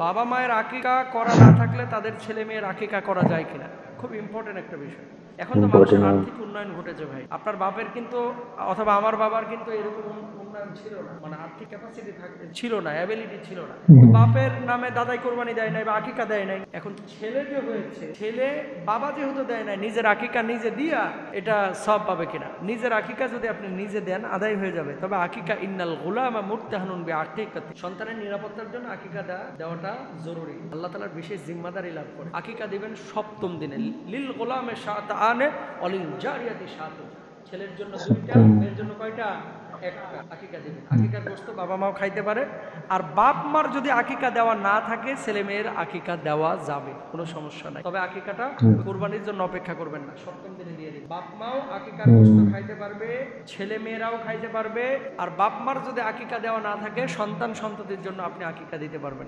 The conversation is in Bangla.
বাবা মায়ের আকিকা করা না থাকলে তাদের ছেলে মেয়ের আকিকা করা যায় কিনা, খুব ইম্পর্টেন্ট একটা বিষয়। এখন তো মানুষের আর্থিক উন্নয়ন ঘটেছে ভাই, আপনার বাপের কিন্তু অথবা আমার বাবার কিন্তু এরকম উন্নয়ন ছিল না, মানে আর্থিক ক্যাপাসিটি ছিল না, অ্যাবিলিটি ছিল না। বাপের নামে দাদাই কোরবানি দেয় নাই বা আকিকা দেয় নাই। এখন ছেলে যে হয়েছে, ছেলে বাবা যেহেতু দেয় নাই, নিজের আকিকা নিজে দিয়া এটা সব পাবে কিনা? নিজের আকিকা যদি আপনি নিজে দেন আদায় হয়ে যাবে। তবে আকিকা ইন্নাল গুলামা মুরতাহানুন বিআকিকাতি, সন্তানের নিরাপত্তার জন্য আকিকা দেওয়াটা জরুরি। আল্লাহ তাআলার বিশেষ জিম্মাদারি লাভ করে। আকিকা দিবেন সপ্তম দিনে। লিল গোলামে শাতাআনে অলিল জারিয়াতি শাতু, ছেলের জন্য 2টা, মেয়ের জন্য কয়টা? একটা। আকিকা দিবেন। আকিকার গোশত বাবা মাও খাইতে পারে। আর বাপ মার যদি আকিকা দেওয়া না থাকে, ছেলে মেয়ের আকিকা দেওয়া যাবে, কোনো সমস্যা নাই। তবে আকিকাটা কুরবানির জন্য অপেক্ষা করবেন না, সপ্তম দিনে দিয়ে দিন। বাপ মাও আকিকার গোশত খাইতে পারবে, ছেলে মেয়েরাও খাইতে পারবে। আর বাপ মার যদি আকিকা দেওয়া না থাকে, সন্তান সন্ততির জন্য আপনি আকিকা দিতে পারবেন।